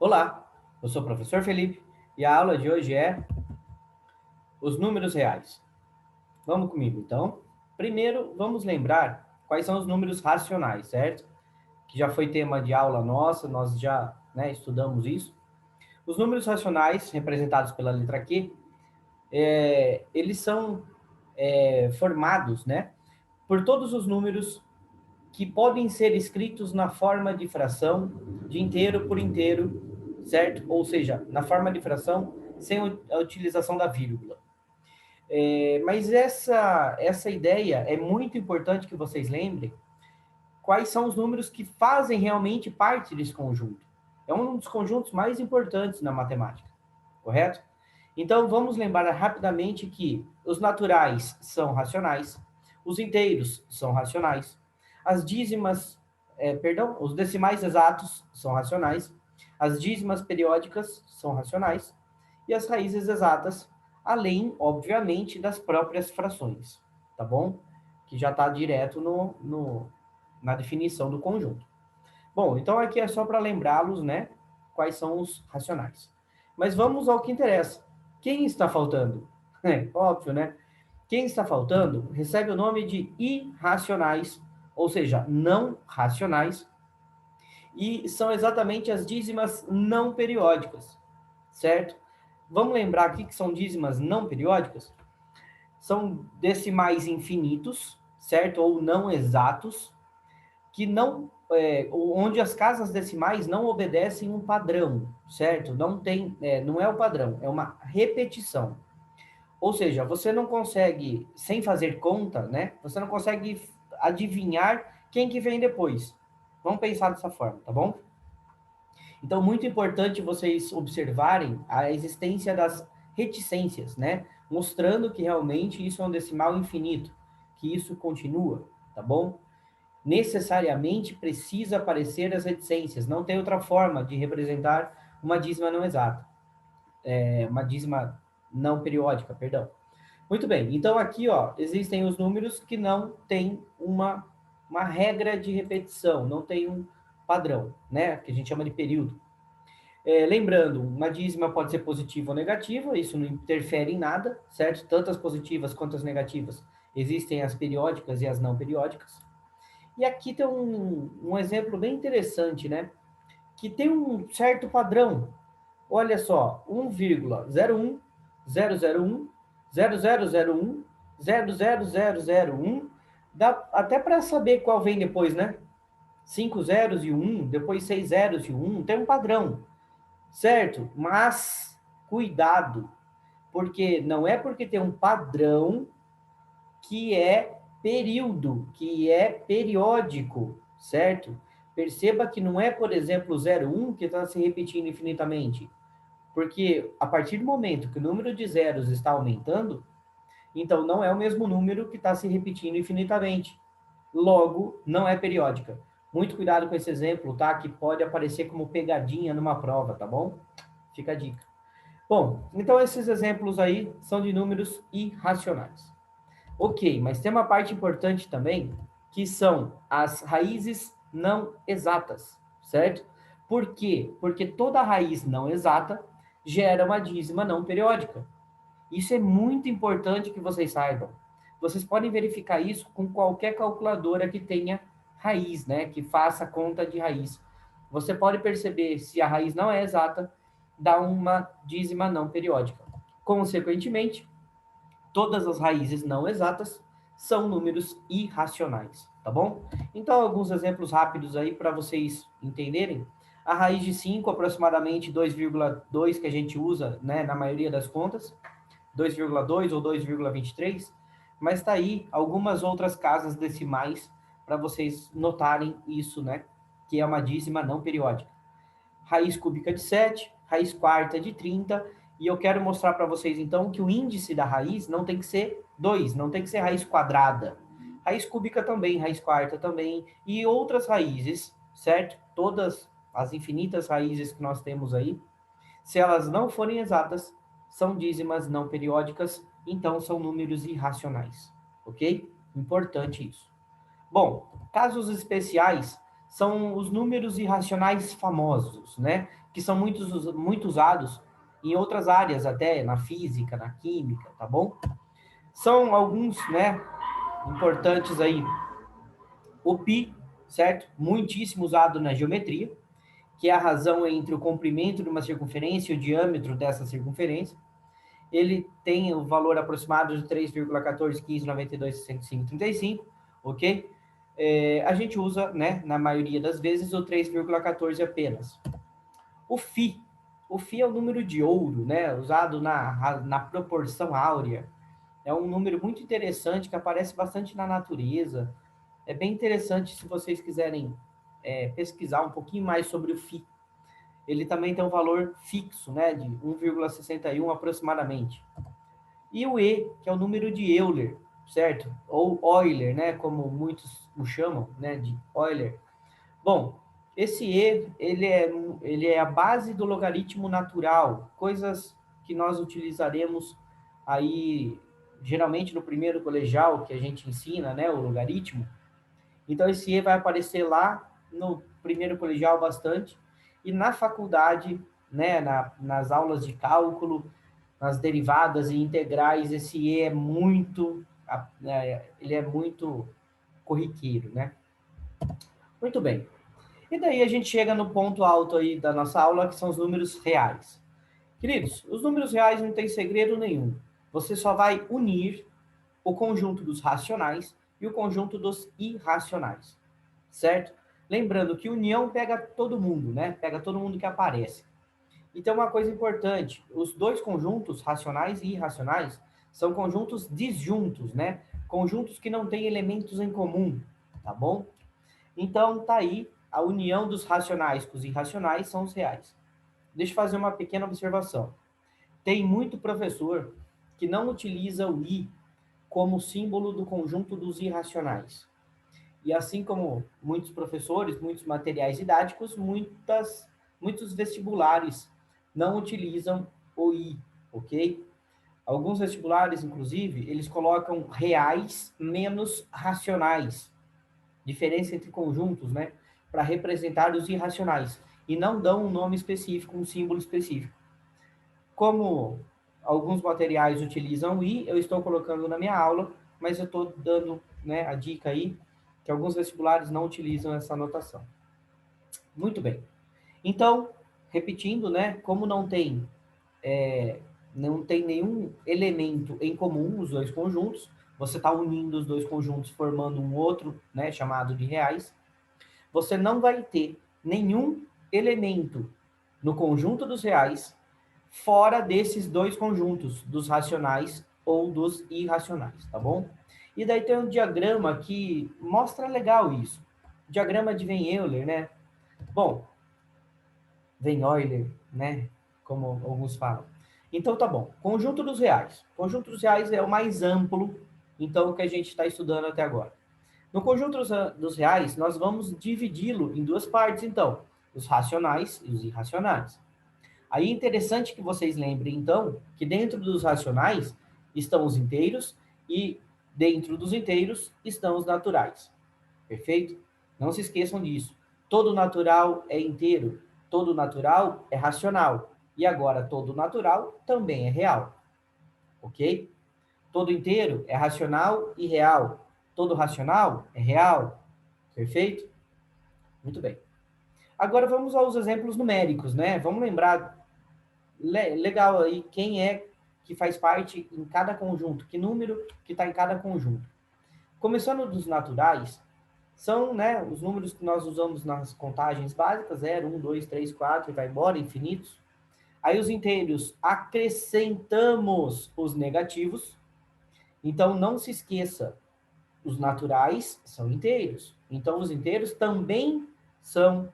Olá, eu sou o professor Felipe e a aula de hoje é os números reais. Vamos comigo, então. Primeiro, vamos lembrar quais são os números racionais, certo? Que já foi tema de aula nossa, nós já, estudamos isso. Os números racionais, representados pela letra Q, eles são formados, por todos os números que podem ser escritos na forma de fração de inteiro por inteiro, certo? Ou seja, na forma de fração sem a utilização da vírgula. Mas essa ideia é muito importante que vocês lembrem quais são os números que fazem realmente parte desse conjunto. É um dos conjuntos mais importantes na matemática, correto? Então, vamos lembrar rapidamente que os naturais são racionais, os inteiros são racionais, as dízimas, os decimais exatos são racionais, as dízimas periódicas são racionais e as raízes exatas, além, obviamente, das próprias frações, tá bom? Que já está direto na definição do conjunto. Bom, então aqui é só para lembrá-los, quais são os racionais. Mas vamos ao que interessa. Quem está faltando? Óbvio, né? Quem está faltando recebe o nome de irracionais, ou seja, não racionais, e são exatamente as dízimas não periódicas, certo? Vamos lembrar aqui que são dízimas não periódicas? São decimais infinitos, certo? Ou não exatos, que não, onde as casas decimais não obedecem um padrão, certo? Não tem, não é o padrão, é uma repetição. Ou seja, você não consegue, sem fazer conta, Você não consegue adivinhar quem que vem depois. Vamos pensar dessa forma, tá bom? Então, muito importante vocês observarem a existência das reticências, Mostrando que realmente isso é um decimal infinito, que isso continua, tá bom? Necessariamente precisa aparecer as reticências, não tem outra forma de representar uma dízima não exata, uma dízima não periódica, perdão. Muito bem, então aqui ó, existem os números que não têm uma regra de repetição, não tem um padrão, que a gente chama de período. Lembrando, uma dízima pode ser positiva ou negativa, isso não interfere em nada, certo? Tanto as positivas quanto as negativas. Existem as periódicas e as não periódicas. E aqui tem um exemplo bem interessante, Que tem um certo padrão. Olha só, 1,01, 001, 0001, 00001. Dá até para saber qual vem depois, né? 5 zeros e 1, depois 6 zeros e 1, tem um padrão, certo? Mas cuidado, porque não é porque tem um padrão que é período, que é periódico, certo? Perceba que não é, por exemplo, o 0,1 que está se repetindo infinitamente. Porque a partir do momento que o número de zeros está aumentando, então não é o mesmo número que está se repetindo infinitamente. Logo, não é periódica. Muito cuidado com esse exemplo, tá? Que pode aparecer como pegadinha numa prova, tá bom? Fica a dica. Bom, então esses exemplos aí são de números irracionais. Ok, mas tem uma parte importante também, que são as raízes não exatas, certo? Por quê? Porque toda raiz não exata gera uma dízima não periódica. Isso é muito importante que vocês saibam. Vocês podem verificar isso com qualquer calculadora que tenha raiz, que faça conta de raiz. Você pode perceber se a raiz não é exata, dá uma dízima não periódica. Consequentemente, todas as raízes não exatas são números irracionais, tá bom? Então, alguns exemplos rápidos aí para vocês entenderem. A raiz de 5, aproximadamente 2,2 que a gente usa, na maioria das contas, 2,2 ou 2,23, mas está aí algumas outras casas decimais para vocês notarem isso, Que é uma dízima não periódica. Raiz cúbica de 7, raiz quarta de 30, e eu quero mostrar para vocês, então, que o índice da raiz não tem que ser 2, não tem que ser raiz quadrada. Raiz cúbica também, raiz quarta também, e outras raízes, certo? Todas as infinitas raízes que nós temos aí, se elas não forem exatas, são dízimas não periódicas, então são números irracionais, ok? Importante isso. Bom, casos especiais são os números irracionais famosos, né? Que são muito usados em outras áreas, até na física, na química, tá bom? São alguns, né, importantes aí. O π, certo? Muitíssimo usado na geometria, que é a razão entre o comprimento de uma circunferência e o diâmetro dessa circunferência. Ele tem o valor aproximado de 3,1415926535, ok? A gente usa, né, na maioria das vezes, o 3,14 apenas. O φ. O φ é o número de ouro, né, usado na proporção áurea. É um número muito interessante que aparece bastante na natureza. É bem interessante se vocês quiserem pesquisar um pouquinho mais sobre o φ. Ele também tem um valor fixo, né, de 1,61 aproximadamente. E o E, que é o número de Euler, certo? Ou Euler, né, como muitos o chamam, né, de Euler. Bom, esse E, ele é a base do logaritmo natural, coisas que nós utilizaremos aí, geralmente no primeiro colegial, que a gente ensina, né, o logaritmo. Então, esse E vai aparecer lá no primeiro colegial bastante, e na faculdade, né, nas aulas de cálculo, nas derivadas e integrais, esse E é muito, ele é muito corriqueiro, né? Muito bem. E daí a gente chega no ponto alto aí da nossa aula, que são os números reais. Queridos, os números reais não tem segredo nenhum. Você só vai unir o conjunto dos racionais e o conjunto dos irracionais, certo? Lembrando que união pega todo mundo, né? Pega todo mundo que aparece. Então, uma coisa importante, os dois conjuntos, racionais e irracionais, são conjuntos disjuntos, né? Conjuntos que não têm elementos em comum, tá bom? Então, tá aí, a união dos racionais com os irracionais são os reais. Deixa eu fazer uma pequena observação. Tem muito professor que não utiliza o i como símbolo do conjunto dos irracionais. E assim como muitos professores, muitos materiais didáticos, muitos vestibulares não utilizam o I, ok? Alguns vestibulares, inclusive, eles colocam reais menos racionais, diferença entre conjuntos, né? Para representar os irracionais. E não dão um nome específico, um símbolo específico. Como alguns materiais utilizam o I, eu estou colocando na minha aula, mas eu estou dando, né, a dica aí, que alguns vestibulares não utilizam essa anotação. Muito bem. Então, repetindo, né, como não tem nenhum elemento em comum os dois conjuntos, você está unindo os dois conjuntos formando um outro, né, chamado de reais, você não vai ter nenhum elemento no conjunto dos reais fora desses dois conjuntos, dos racionais ou dos irracionais, tá bom? E daí tem um diagrama que mostra legal isso. Diagrama de Venn-Euler, né? Bom, Venn-Euler, né? Como alguns falam. Então tá bom. Conjunto dos reais. Conjunto dos reais é o mais amplo, então, que a gente está estudando até agora. No conjunto dos reais, nós vamos dividi-lo em duas partes, então, os racionais e os irracionais. Aí é interessante que vocês lembrem, então, que dentro dos racionais estão os inteiros e dentro dos inteiros estão os naturais. Perfeito? Não se esqueçam disso. Todo natural é inteiro, todo natural é racional. E agora, todo natural também é real. Ok? Todo inteiro é racional e real. Todo racional é real. Perfeito? Muito bem. Agora vamos aos exemplos numéricos, né? Vamos lembrar legal aí quem é que faz parte em cada conjunto, que número que está em cada conjunto. Começando dos naturais, são, né, os números que nós usamos nas contagens básicas, 0, 1, 2, 3, 4, e vai embora, infinitos. Aí os inteiros, acrescentamos os negativos. Então, não se esqueça, os naturais são inteiros. Então, os inteiros também são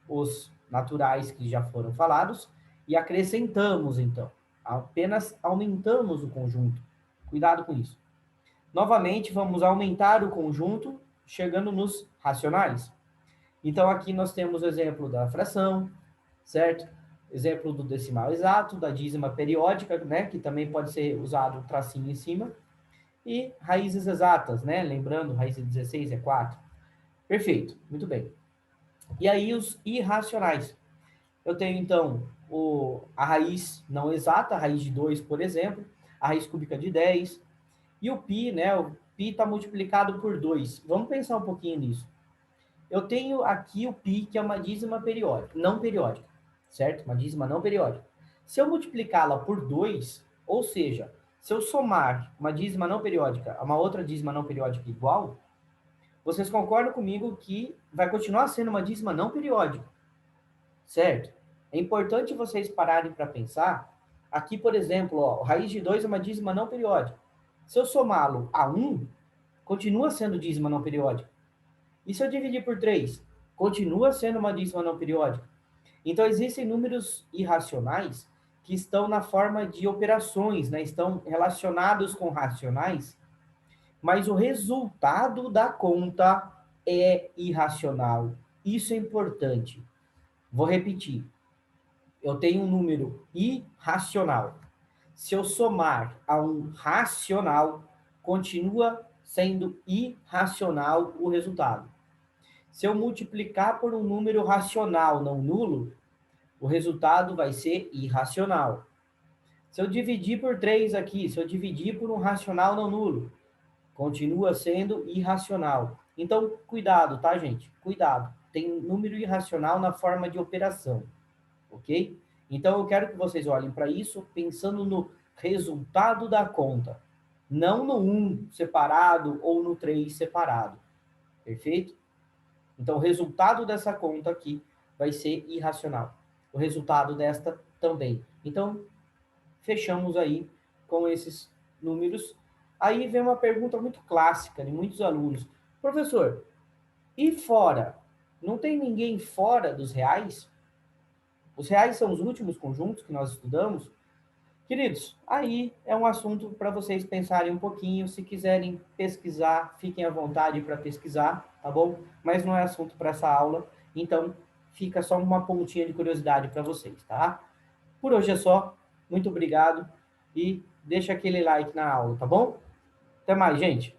os naturais que já foram falados, e acrescentamos, então. Apenas aumentamos o conjunto. Cuidado com isso. Novamente, vamos aumentar o conjunto, chegando nos racionais. Então, aqui nós temos o exemplo da fração, certo? Exemplo do decimal exato, da dízima periódica, né? Que também pode ser usado o tracinho em cima. E raízes exatas, né? Lembrando, raiz de 16 é 4. Perfeito, muito bem. E aí os irracionais. Eu tenho, então, a raiz não exata, a raiz de 2, por exemplo, a raiz cúbica de 10, e o π, né? O π está multiplicado por 2. Vamos pensar um pouquinho nisso. Eu tenho aqui o π, que é uma dízima periódica, não periódica, certo? Uma dízima não periódica. Se eu multiplicá-la por 2, ou seja, se eu somar uma dízima não periódica a uma outra dízima não periódica igual, vocês concordam comigo que vai continuar sendo uma dízima não periódica, certo? É importante vocês pararem para pensar. Aqui, por exemplo, ó, raiz de 2 é uma dízima não periódica. Se eu somá-lo a 1, continua sendo dízima não periódica. E se eu dividir por 3? Continua sendo uma dízima não periódica. Então, existem números irracionais que estão na forma de operações, né? Estão relacionados com racionais, mas o resultado da conta é irracional. Isso é importante. Vou repetir. Eu tenho um número irracional. Se eu somar a um racional, continua sendo irracional o resultado. Se eu multiplicar por um número racional não nulo, o resultado vai ser irracional. Se eu dividir por 3 aqui, se eu dividir por um racional não nulo, continua sendo irracional. Então, cuidado, tá, gente? Cuidado. Tem número irracional na forma de operação, ok? Então, eu quero que vocês olhem para isso pensando no resultado da conta, não no 1 separado ou no 3 separado. Perfeito? Então, o resultado dessa conta aqui vai ser irracional. O resultado desta também. Então, fechamos aí com esses números. Aí vem uma pergunta muito clássica de muitos alunos. Professor, e fora? Não tem ninguém fora dos reais? Os reais são os últimos conjuntos que nós estudamos. Queridos, aí é um assunto para vocês pensarem um pouquinho. Se quiserem pesquisar, fiquem à vontade para pesquisar, tá bom? Mas não é assunto para essa aula, então fica só uma pontinha de curiosidade para vocês, tá? Por hoje é só. Muito obrigado e deixa aquele like na aula, tá bom? Até mais, gente!